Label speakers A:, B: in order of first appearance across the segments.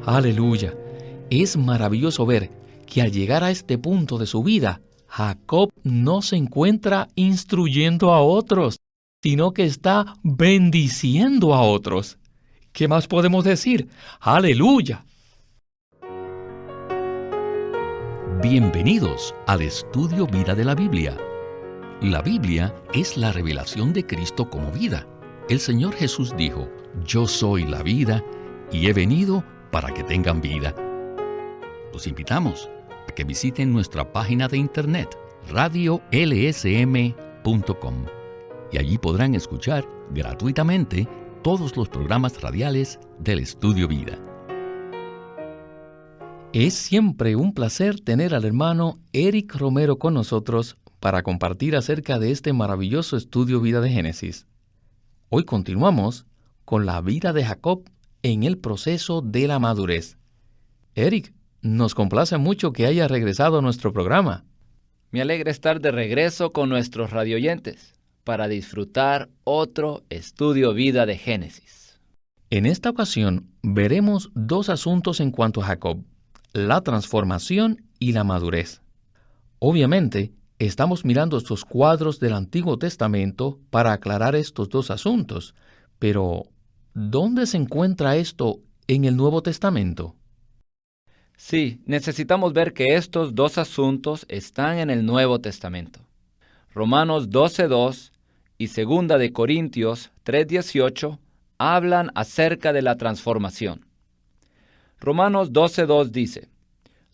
A: Aleluya. Es maravilloso ver que al llegar a este punto de su vida, Jacob no se encuentra instruyendo a otros, sino que está bendiciendo a otros. ¿Qué más podemos decir? Aleluya.
B: Bienvenidos al estudio Vida de la Biblia. La Biblia es la revelación de Cristo como vida. El Señor Jesús dijo: Yo soy la vida y he venido para que tengan vida. Los invitamos a que visiten nuestra página de internet radiolsm.com y allí podrán escuchar gratuitamente todos los programas radiales del Estudio Vida.
A: Es siempre un placer tener al hermano Eric Romero con nosotros para compartir acerca de este maravilloso estudio Vida de Génesis. Hoy continuamos con la vida de Jacob en el proceso de la madurez. Eric, nos complace mucho que haya regresado a nuestro programa.
C: Me alegra estar de regreso con nuestros radioyentes para disfrutar otro estudio Vida de Génesis.
A: En esta ocasión veremos dos asuntos en cuanto a Jacob: la transformación y la madurez. Obviamente, estamos mirando estos cuadros del Antiguo Testamento para aclarar estos dos asuntos, pero ¿dónde se encuentra esto en el Nuevo Testamento?
C: Sí, necesitamos ver que estos dos asuntos están en el Nuevo Testamento. Romanos 12:2 y 2 de Corintios 3:18 hablan acerca de la transformación. Romanos 12:2 dice: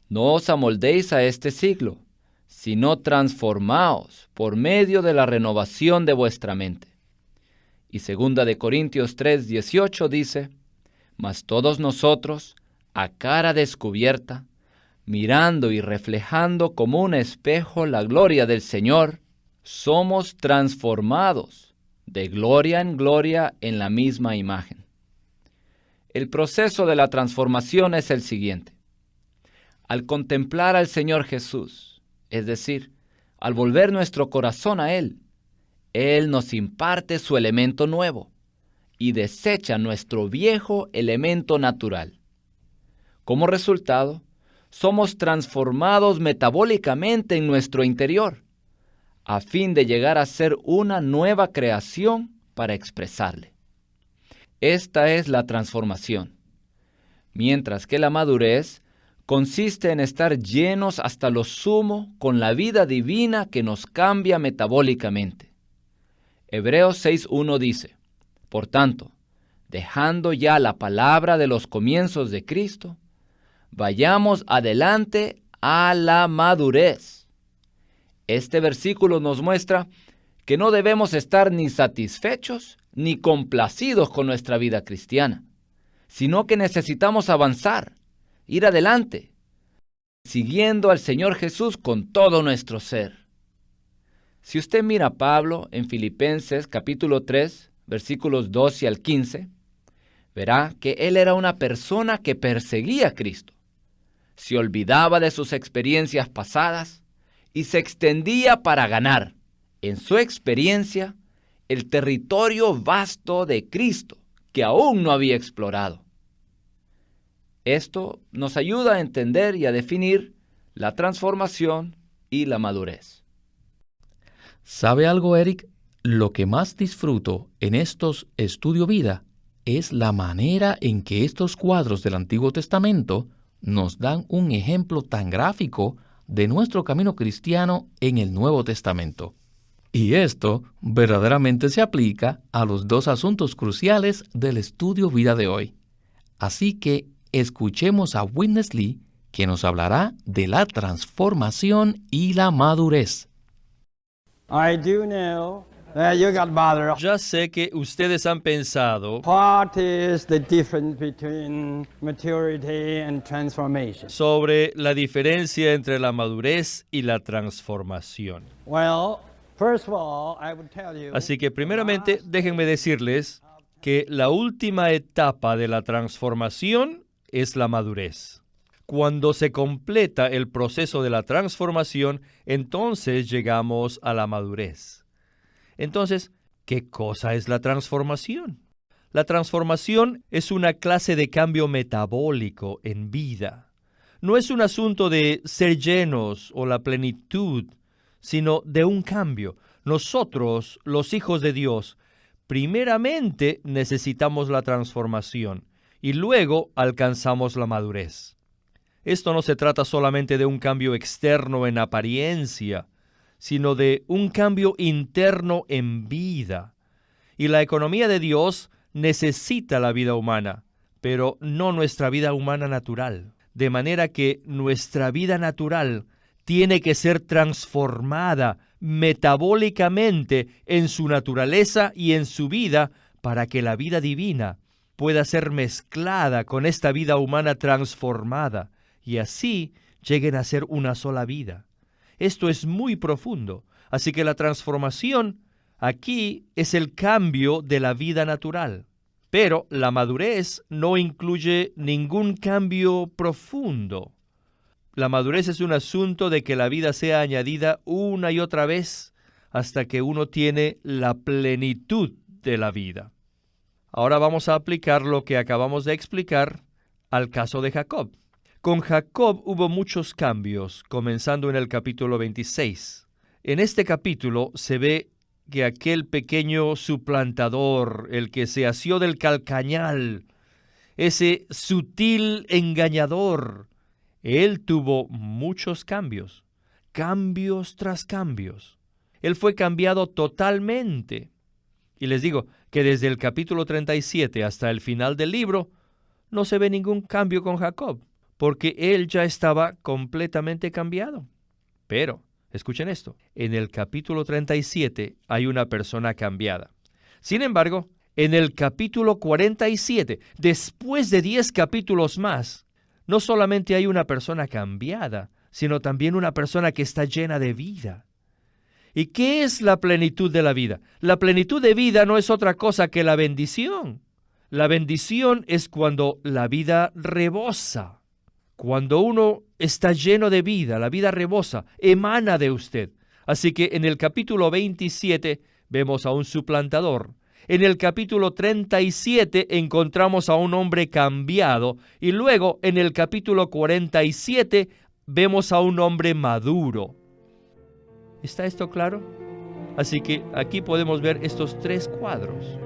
C: No os amoldéis a este siglo, sino transformaos por medio de la renovación de vuestra mente. Y 2 de Corintios 3:18 dice: Mas todos nosotros, a cara descubierta, mirando y reflejando como un espejo la gloria del Señor, somos transformados de gloria en gloria en la misma imagen. El proceso de la transformación es el siguiente. Al contemplar al Señor Jesús, es decir, al volver nuestro corazón a Él, Él nos imparte su elemento nuevo y desecha nuestro viejo elemento natural. Como resultado, somos transformados metabólicamente en nuestro interior, a fin de llegar a ser una nueva creación para expresarle. Esta es la transformación, mientras que la madurez consiste en estar llenos hasta lo sumo con la vida divina que nos cambia metabólicamente. Hebreos 6:1 dice: Por tanto, dejando ya la palabra de los comienzos de Cristo, vayamos adelante a la madurez. Este versículo nos muestra que no debemos estar ni satisfechos ni complacidos con nuestra vida cristiana, sino que necesitamos avanzar, ir adelante, siguiendo al Señor Jesús con todo nuestro ser. Si usted mira a Pablo en Filipenses capítulo 3, versículos 12 al 15, verá que él era una persona que perseguía a Cristo. Se olvidaba de sus experiencias pasadas y se extendía para ganar, en su experiencia, el territorio vasto de Cristo que aún no había explorado. Esto nos ayuda a entender y a definir la transformación y la madurez.
A: ¿Sabe algo, Eric? Lo que más disfruto en estos Estudio Vida es la manera en que estos cuadros del Antiguo Testamento nos dan un ejemplo tan gráfico de nuestro camino cristiano en el Nuevo Testamento. Y esto verdaderamente se aplica a los dos asuntos cruciales del Estudio Vida de hoy. Así que escuchemos a Witness Lee, que nos hablará de la transformación y la madurez.
D: Ya sé que ustedes han pensado
E: What is the difference between maturity and transformation?
D: sobre la diferencia entre la madurez y la transformación.
E: Well, first of all, I would tell you.
D: Así que primeramente déjenme decirles que la última etapa de la transformación es la madurez. Cuando se completa el proceso de la transformación, entonces llegamos a la madurez. Entonces, ¿qué cosa es la transformación? La transformación es una clase de cambio metabólico en vida. No es un asunto de ser llenos o la plenitud, sino de un cambio. Nosotros, los hijos de Dios, primeramente necesitamos la transformación y luego alcanzamos la madurez. Esto no se trata solamente de un cambio externo en apariencia, sino de un cambio interno en vida. Y la economía de Dios necesita la vida humana, pero no nuestra vida humana natural. De manera que nuestra vida natural tiene que ser transformada metabólicamente en su naturaleza y en su vida para que la vida divina pueda ser mezclada con esta vida humana transformada y así lleguen a ser una sola vida. Esto es muy profundo, así que la transformación aquí es el cambio de la vida natural. Pero la madurez no incluye ningún cambio profundo. La madurez es un asunto de que la vida sea añadida una y otra vez hasta que uno tiene la plenitud de la vida. Ahora vamos a aplicar lo que acabamos de explicar al caso de Jacob. Con Jacob hubo muchos cambios, comenzando en el capítulo 26. En este capítulo se ve que aquel pequeño suplantador, el que se asió del calcañal, ese sutil engañador, él tuvo muchos cambios, cambios tras cambios. Él fue cambiado totalmente. Y les digo que desde el capítulo 37 hasta el final del libro, no se ve ningún cambio con Jacob, porque él ya estaba completamente cambiado. Pero escuchen esto, en el capítulo 37 hay una persona cambiada. Sin embargo, en el capítulo 47, después de 10 capítulos más, no solamente hay una persona cambiada, sino también una persona que está llena de vida. ¿Y qué es la plenitud de la vida? La plenitud de vida no es otra cosa que la bendición. La bendición es cuando la vida rebosa. Cuando uno está lleno de vida, la vida rebosa, emana de usted. Así que en el capítulo 27 vemos a un suplantador. En el capítulo 37 encontramos a un hombre cambiado. Y luego en el capítulo 47 vemos a un hombre maduro. ¿Está esto claro? Así que aquí podemos ver estos 3 cuadros.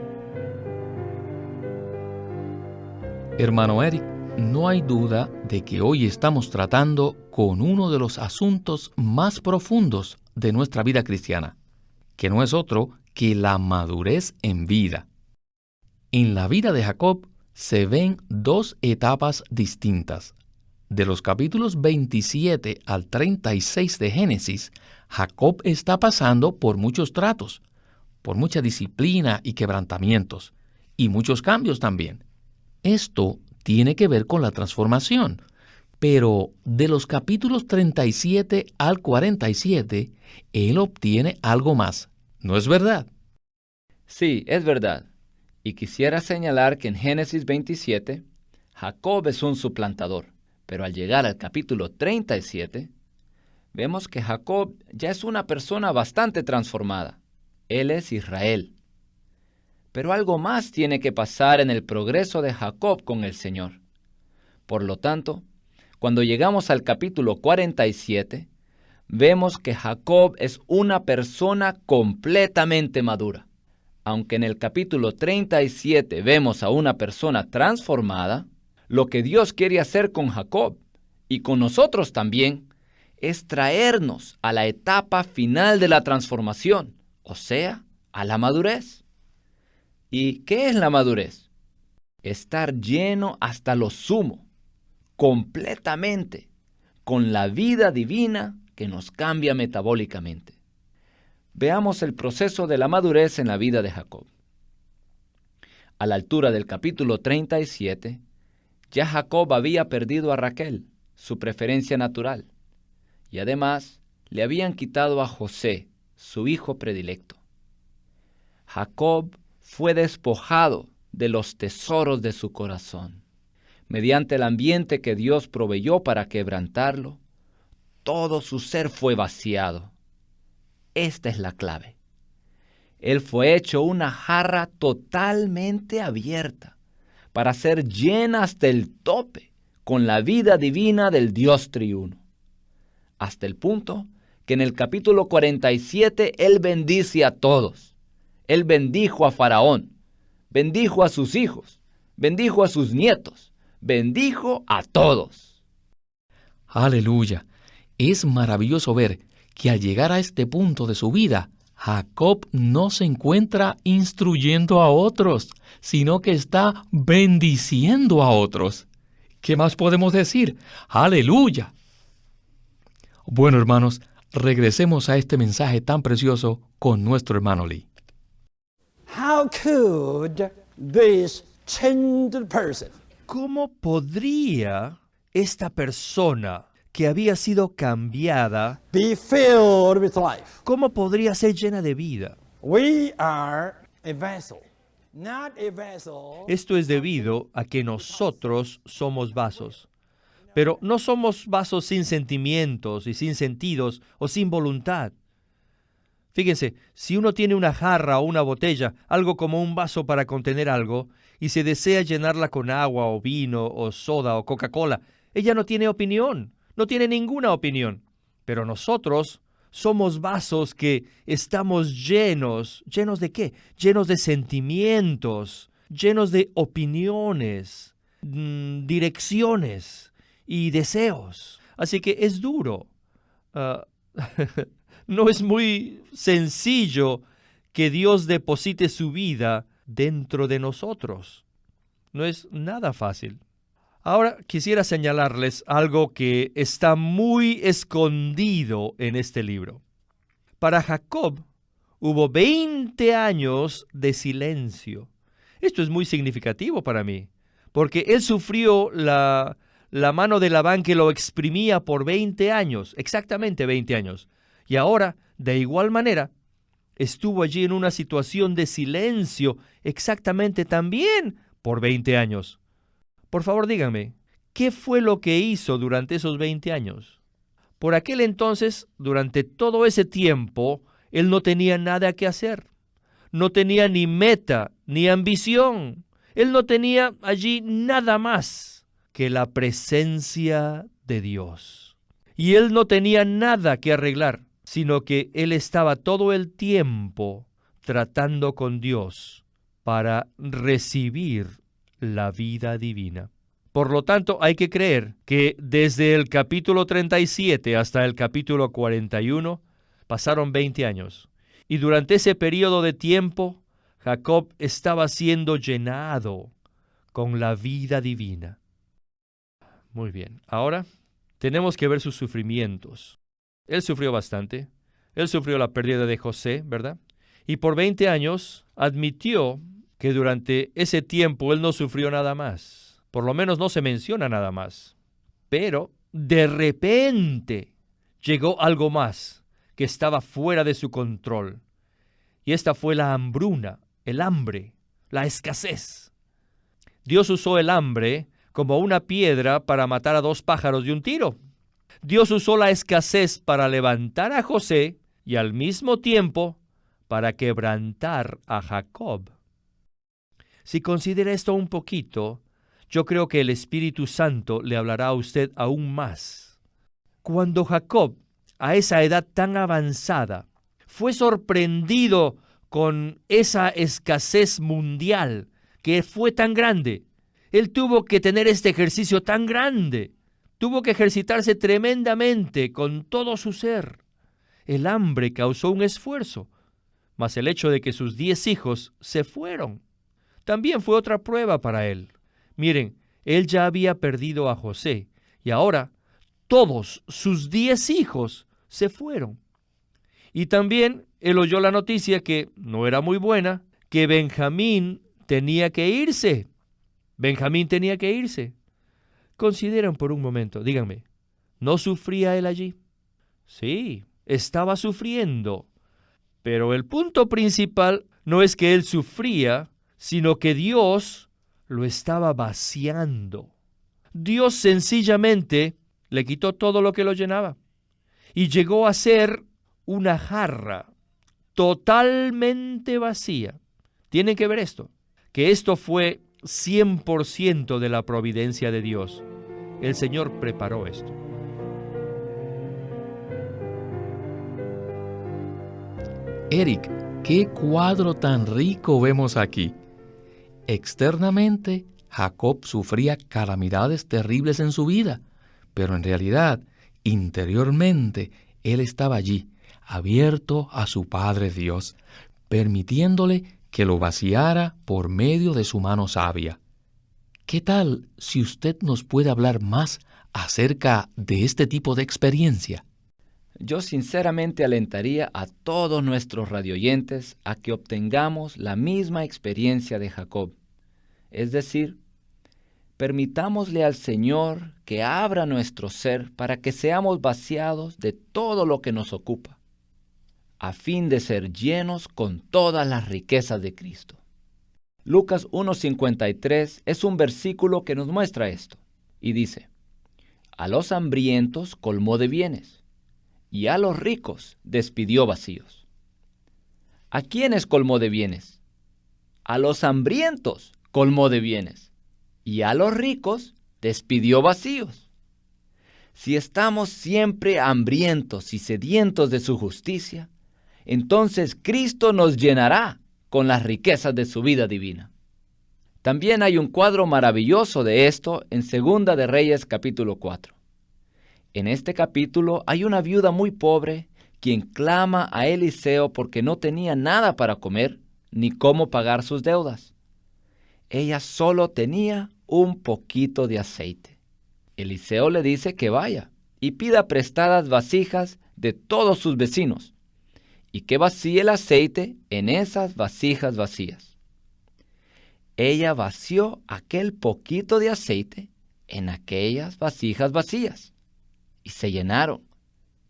A: Hermano Eric, no hay duda de que hoy estamos tratando con uno de los asuntos más profundos de nuestra vida cristiana, que no es otro que la madurez en vida. En la vida de Jacob se ven 2 etapas distintas. De los capítulos 27 al 36 de Génesis, Jacob está pasando por muchos tratos, por mucha disciplina y quebrantamientos, y muchos cambios también. Esto tiene que ver con la transformación, pero de los capítulos 37 al 47, él obtiene algo más. ¿No es verdad?
C: Sí, es verdad. Y quisiera señalar que en Génesis 27, Jacob es un suplantador, pero al llegar al capítulo 37, vemos que Jacob ya es una persona bastante transformada. Él es Israel. Pero algo más tiene que pasar en el progreso de Jacob con el Señor. Por lo tanto, cuando llegamos al capítulo 47, vemos que Jacob es una persona completamente madura. Aunque en el capítulo 37 vemos a una persona transformada, lo que Dios quiere hacer con Jacob y con nosotros también es traernos a la etapa final de la transformación, o sea, a la madurez. ¿Y qué es la madurez? Estar lleno hasta lo sumo, completamente, con la vida divina que nos cambia metabólicamente. Veamos el proceso de la madurez en la vida de Jacob. A la altura del capítulo 37, ya Jacob había perdido a Raquel, su preferencia natural, y además le habían quitado a José, su hijo predilecto. Jacob fue despojado de los tesoros de su corazón. Mediante el ambiente que Dios proveyó para quebrantarlo, todo su ser fue vaciado. Esta es la clave. Él fue hecho una jarra totalmente abierta para ser llena hasta el tope con la vida divina del Dios triuno. Hasta el punto que en el capítulo 47 Él bendice a todos. Él bendijo a Faraón, bendijo a sus hijos, bendijo a sus nietos, bendijo a todos.
A: Aleluya. Es maravilloso ver que al llegar a este punto de su vida, Jacob no se encuentra instruyendo a otros, sino que está bendiciendo a otros. ¿Qué más podemos decir? ¡Aleluya! Bueno, hermanos, regresemos a este mensaje tan precioso con nuestro hermano Lee.
E: How could this changed person
D: ¿Cómo podría esta persona que había sido cambiada,
E: be filled with life?
D: cómo podría ser llena de vida?
E: We are a vessel, not a vessel.
D: Esto es debido a que nosotros somos vasos. Pero no somos vasos sin sentimientos y sin sentidos o sin voluntad. Fíjense, si uno tiene una jarra o una botella, algo como un vaso para contener algo, y se desea llenarla con agua o vino o soda o Coca-Cola, ella no tiene opinión, no tiene ninguna opinión. Pero nosotros somos vasos que estamos llenos. ¿Llenos de qué? Llenos de sentimientos, llenos de opiniones, direcciones y deseos. Así que es duro. No es muy sencillo que Dios deposite su vida dentro de nosotros. No es nada fácil. Ahora quisiera señalarles algo que está muy escondido en este libro. Para Jacob hubo 20 años de silencio. Esto es muy significativo para mí, porque él sufrió la mano de Labán que lo exprimía por 20 años, exactamente 20 años. Y ahora, de igual manera, estuvo allí en una situación de silencio exactamente también por 20 años. Por favor, díganme, ¿qué fue lo que hizo durante esos 20 años? Por aquel entonces, durante todo ese tiempo, él no tenía nada que hacer. No tenía ni meta, ni ambición. Él no tenía allí nada más que la presencia de Dios. Y él no tenía nada que arreglar, sino que él estaba todo el tiempo tratando con Dios para recibir la vida divina. Por lo tanto, hay que creer que desde el capítulo 37 hasta el capítulo 41 pasaron 20 años. Y durante ese periodo de tiempo, Jacob estaba siendo llenado con la vida divina. Muy bien, ahora tenemos que ver sus sufrimientos. Él sufrió bastante. Él sufrió la pérdida de José, ¿verdad? Y por 20 años admitió que durante ese tiempo él no sufrió nada más. Por lo menos no se menciona nada más. Pero de repente llegó algo más que estaba fuera de su control. Y esta fue la hambruna, el hambre, la escasez. Dios usó el hambre como una piedra para matar a 2 pájaros de un tiro. Dios usó la escasez para levantar a José y al mismo tiempo para quebrantar a Jacob. Si considera esto un poquito, yo creo que el Espíritu Santo le hablará a usted aún más. Cuando Jacob, a esa edad tan avanzada, fue sorprendido con esa escasez mundial que fue tan grande, él tuvo que tener este ejercicio tan grande. Tuvo que ejercitarse tremendamente con todo su ser. El hambre causó un esfuerzo, mas el hecho de que sus 10 hijos se fueron también fue otra prueba para él. Miren, él ya había perdido a José y ahora todos sus 10 hijos se fueron. Y también él oyó la noticia que no era muy buena, que Benjamín tenía que irse. Benjamín tenía que irse. Consideren por un momento, díganme, ¿no sufría él allí? Sí, estaba sufriendo. Pero el punto principal no es que él sufría, sino que Dios lo estaba vaciando. Dios sencillamente le quitó todo lo que lo llenaba y llegó a ser una jarra totalmente vacía. Tienen que ver esto, que esto fue 100% de la providencia de Dios. El Señor preparó esto.
A: Eric, qué cuadro tan rico vemos aquí. Externamente, Jacob sufría calamidades terribles en su vida, pero en realidad, interiormente, él estaba allí, abierto a su Padre Dios, permitiéndole que lo vaciara por medio de su mano sabia. ¿Qué tal si usted nos puede hablar más acerca de este tipo de experiencia?
C: Yo sinceramente alentaría a todos nuestros radioyentes a que obtengamos la misma experiencia de Jacob. Es decir, permitámosle al Señor que abra nuestro ser para que seamos vaciados de todo lo que nos ocupa, a fin de ser llenos con todas las riquezas de Cristo. Lucas 1:53 es un versículo que nos muestra esto, y dice: a los hambrientos colmó de bienes, y a los ricos despidió vacíos. ¿A quiénes colmó de bienes? A los hambrientos colmó de bienes, y a los ricos despidió vacíos. Si estamos siempre hambrientos y sedientos de su justicia, entonces Cristo nos llenará con las riquezas de su vida divina. También hay un cuadro maravilloso de esto en Segunda de Reyes capítulo 4. En este capítulo hay una viuda muy pobre quien clama a Eliseo porque no tenía nada para comer ni cómo pagar sus deudas. Ella solo tenía un poquito de aceite. Eliseo le dice que vaya y pida prestadas vasijas de todos sus vecinos y que vacíe el aceite en esas vasijas vacías. Ella vació aquel poquito de aceite en aquellas vasijas vacías. Y se llenaron,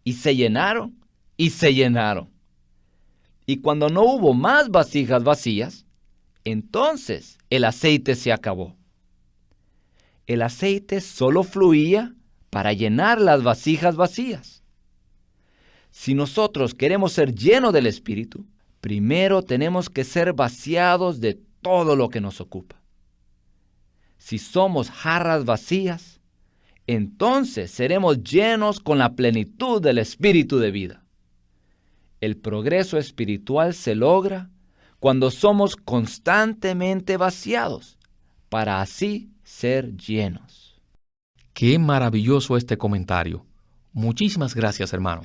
C: y se llenaron, y se llenaron. Y cuando no hubo más vasijas vacías, entonces el aceite se acabó. El aceite solo fluía para llenar las vasijas vacías. Si nosotros queremos ser llenos del Espíritu, primero tenemos que ser vaciados de todo lo que nos ocupa. Si somos jarras vacías, entonces seremos llenos con la plenitud del Espíritu de vida. El progreso espiritual se logra cuando somos constantemente vaciados, para así ser llenos.
A: Qué maravilloso este comentario. Muchísimas gracias, hermano.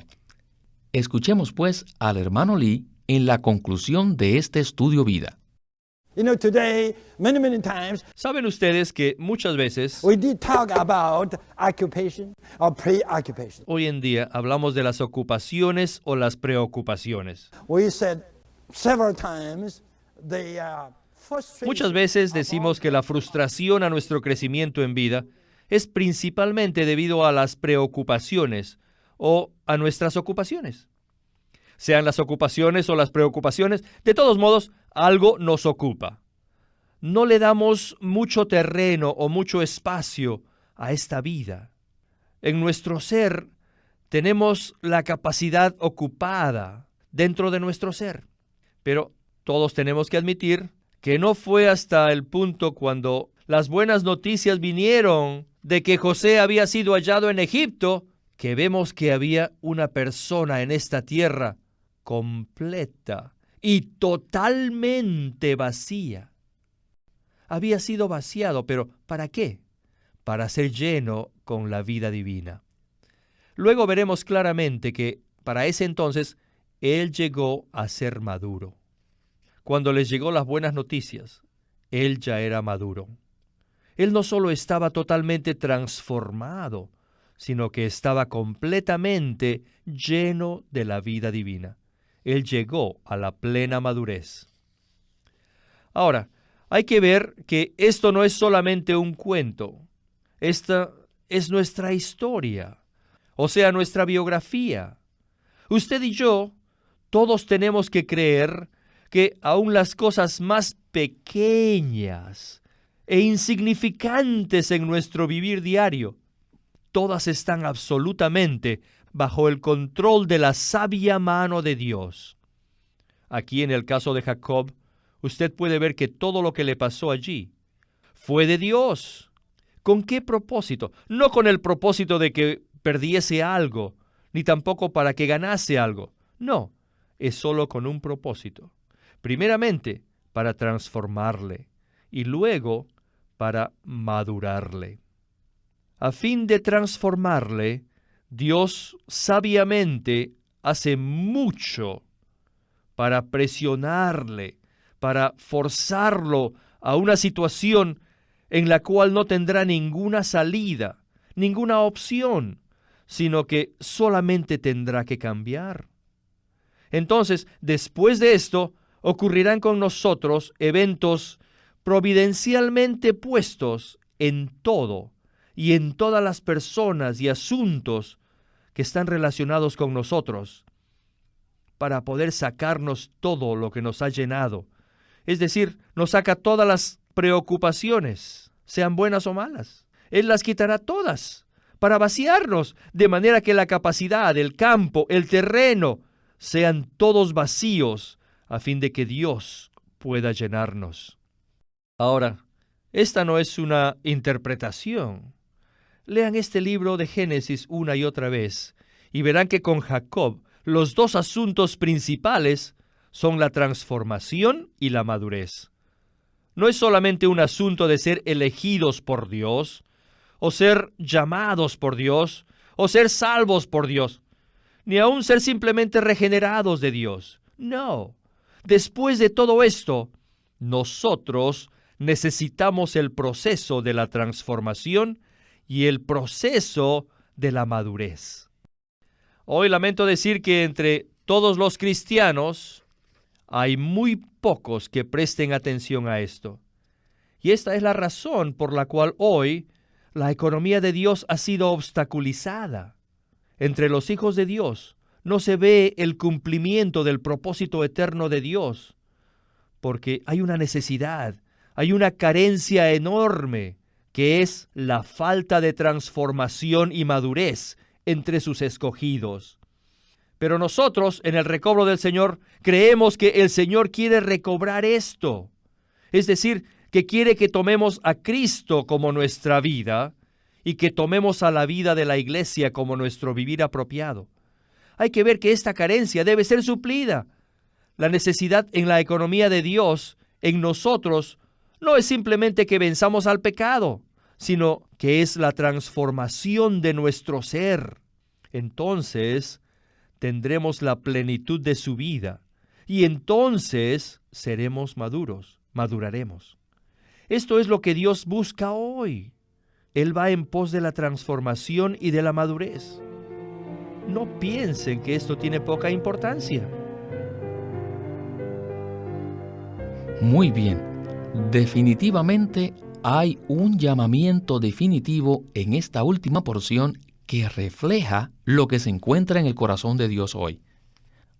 A: Escuchemos pues al hermano Lee en la conclusión de este estudio vida.
E: Today, many times,
D: Saben ustedes que muchas veces,
E: we did talk about occupation or preoccupation.
D: hoy en día, hablamos de las ocupaciones o las preocupaciones.
E: We said several times the frustration.
D: Muchas veces decimos que la frustración a nuestro crecimiento en vida es principalmente debido a las preocupaciones o a nuestras ocupaciones. Sean las ocupaciones o las preocupaciones, de todos modos, algo nos ocupa. No le damos mucho terreno o mucho espacio a esta vida. En nuestro ser tenemos la capacidad ocupada dentro de nuestro ser. Pero todos tenemos que admitir que no fue hasta el punto cuando las buenas noticias vinieron de que José había sido hallado en Egipto que vemos que había una persona en esta tierra completa y totalmente vacía. Había sido vaciado, pero ¿para qué? Para ser lleno con la vida divina. Luego veremos claramente que para ese entonces él llegó a ser maduro. Cuando les llegó las buenas noticias, él ya era maduro. Él no solo estaba totalmente transformado, sino que estaba completamente lleno de la vida divina. Él llegó a la plena madurez. Ahora, hay que ver que esto no es solamente un cuento. Esta es nuestra historia, o sea, nuestra biografía. Usted y yo, todos tenemos que creer que aun las cosas más pequeñas e insignificantes en nuestro vivir diario, todas están absolutamente bajo el control de la sabia mano de Dios. Aquí en el caso de Jacob, usted puede ver que todo lo que le pasó allí fue de Dios. ¿Con qué propósito? No con el propósito de que perdiese algo, ni tampoco para que ganase algo. No, es solo con un propósito. Primeramente, para transformarle y luego para madurarle. A fin de transformarle, Dios sabiamente hace mucho para presionarle, para forzarlo a una situación en la cual no tendrá ninguna salida, ninguna opción, sino que solamente tendrá que cambiar. Entonces, después de esto, ocurrirán con nosotros eventos providencialmente puestos en todo y en todas las personas y asuntos que están relacionados con nosotros, para poder sacarnos todo lo que nos ha llenado. Es decir, nos saca todas las preocupaciones, sean buenas o malas. Él las quitará todas para vaciarnos, de manera que la capacidad, el campo, el terreno, sean todos vacíos, a fin de que Dios pueda llenarnos. Ahora, esta no es una interpretación. Lean este libro de Génesis una y otra vez, y verán que con Jacob los dos asuntos principales son la transformación y la madurez. No es solamente un asunto de ser elegidos por Dios, o ser llamados por Dios, o ser salvos por Dios, ni aun ser simplemente regenerados de Dios. No. Después de todo esto, nosotros necesitamos el proceso de la transformación y el proceso de la madurez. Hoy lamento decir que entre todos los cristianos hay muy pocos que presten atención a esto. Y esta es la razón por la cual hoy la economía de Dios ha sido obstaculizada. Entre los hijos de Dios no se ve el cumplimiento del propósito eterno de Dios, porque hay una necesidad, hay una carencia enorme, que es la falta de transformación y madurez entre sus escogidos. Pero nosotros, en el recobro del Señor, creemos que el Señor quiere recobrar esto. Es decir, que quiere que tomemos a Cristo como nuestra vida y que tomemos a la vida de la iglesia como nuestro vivir apropiado. Hay que ver que esta carencia debe ser suplida. La necesidad en la economía de Dios, en nosotros, no es simplemente que venzamos al pecado, sino que es la transformación de nuestro ser. Entonces tendremos la plenitud de su vida y entonces seremos maduros, maduraremos. Esto es lo que Dios busca hoy. Él va en pos de la transformación y de la madurez. No piensen que esto tiene poca importancia.
A: Muy bien. Definitivamente hay un llamamiento definitivo en esta última porción que refleja lo que se encuentra en el corazón de Dios hoy.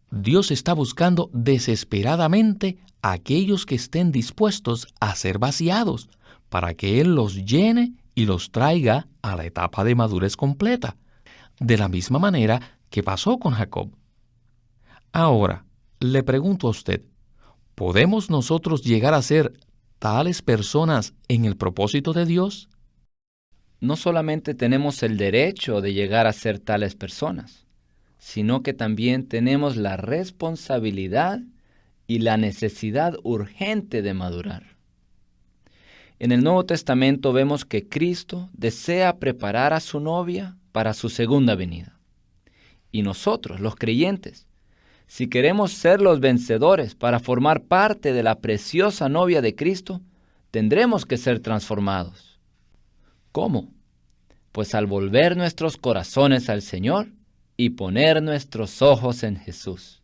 A: Dios está buscando desesperadamente a aquellos que estén dispuestos a ser vaciados para que Él los llene y los traiga a la etapa de madurez completa, de la misma manera que pasó con Jacob. Ahora, le pregunto a usted, ¿podemos nosotros llegar a ser tales personas en el propósito de Dios?
C: No solamente tenemos el derecho de llegar a ser tales personas, sino que también tenemos la responsabilidad y la necesidad urgente de madurar. En el Nuevo Testamento vemos que Cristo desea preparar a su novia para su segunda venida. Y nosotros, los creyentes, si queremos ser los vencedores para formar parte de la preciosa novia de Cristo, tendremos que ser transformados. ¿Cómo? Pues al volver nuestros corazones al Señor y poner nuestros ojos en Jesús.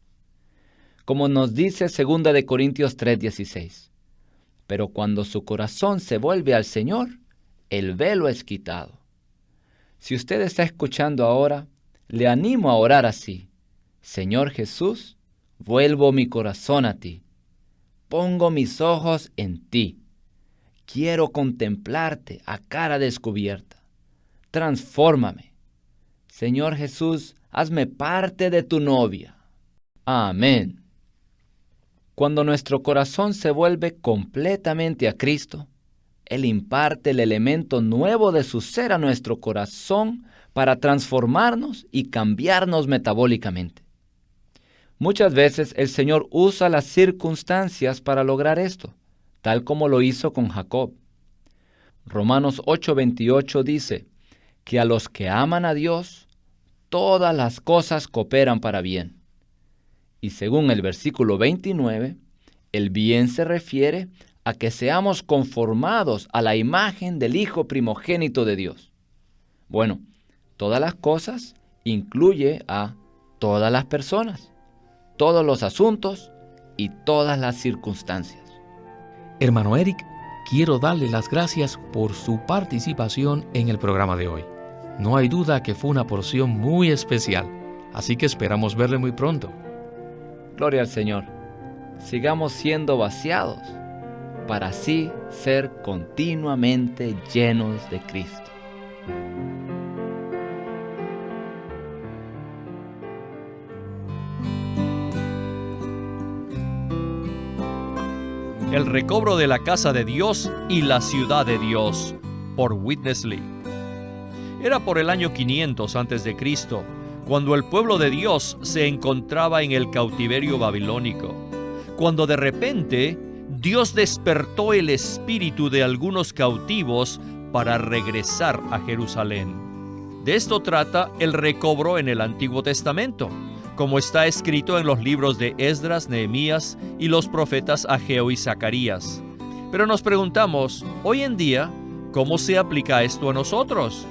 C: Como nos dice 2 de Corintios 3:16, pero cuando su corazón se vuelve al Señor, el velo es quitado. Si usted está escuchando ahora, le animo a orar así: Señor Jesús, vuelvo mi corazón a ti. Pongo mis ojos en ti. Quiero contemplarte a cara descubierta. Transfórmame. Señor Jesús, hazme parte de tu novia. Amén. Cuando nuestro corazón se vuelve completamente a Cristo, Él imparte el elemento nuevo de su ser a nuestro corazón para transformarnos y cambiarnos metabólicamente. Muchas veces el Señor usa las circunstancias para lograr esto, tal como lo hizo con Jacob. Romanos 8:28 dice que a los que aman a Dios, todas las cosas cooperan para bien. Y según el versículo 29, el bien se refiere a que seamos conformados a la imagen del Hijo primogénito de Dios. Bueno, todas las cosas incluye a todas las personas, todos los asuntos y todas las circunstancias.
A: Hermano Eric, quiero darle las gracias por su participación en el programa de hoy. No hay duda que fue una porción muy especial, así que esperamos verle muy pronto.
C: Gloria al Señor. Sigamos siendo vaciados para así ser continuamente llenos de Cristo.
D: El recobro de la casa de Dios y la ciudad de Dios, por Witness Lee. Era por el año 500 a.C., cuando el pueblo de Dios se encontraba en el cautiverio babilónico, cuando de repente Dios despertó el espíritu de algunos cautivos para regresar a Jerusalén. De esto trata el recobro en el Antiguo Testamento, como está escrito en los libros de Esdras, Nehemías y los profetas Ageo y Zacarías. Pero nos preguntamos, hoy en día, ¿cómo se aplica esto a nosotros?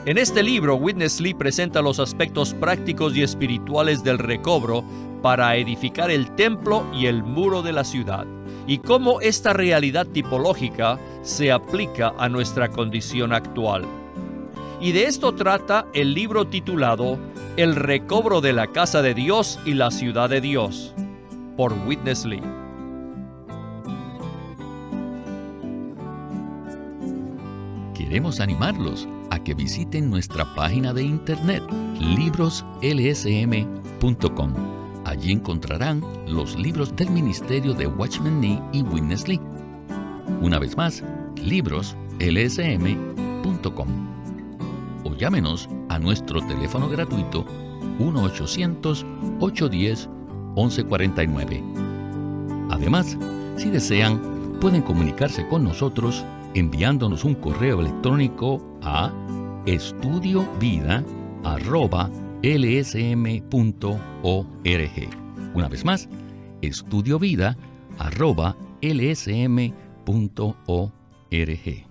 D: En este libro, Witness Lee presenta los aspectos prácticos y espirituales del recobro para edificar el templo y el muro de la ciudad, y cómo esta realidad tipológica se aplica a nuestra condición actual. Y de esto trata el libro titulado El recobro de la casa de Dios y la ciudad de Dios, por Witness Lee.
B: Queremos animarlos a que visiten nuestra página de internet, libroslsm.com. Allí encontrarán los libros del ministerio de Watchman Nee y Witness Lee. Una vez más, libroslsm.com. O llámenos a nuestro teléfono gratuito 1-800-810-1149. Además, si desean, pueden comunicarse con nosotros enviándonos un correo electrónico a estudiovida@lsm.org. Una vez más, estudiovida@lsm.org.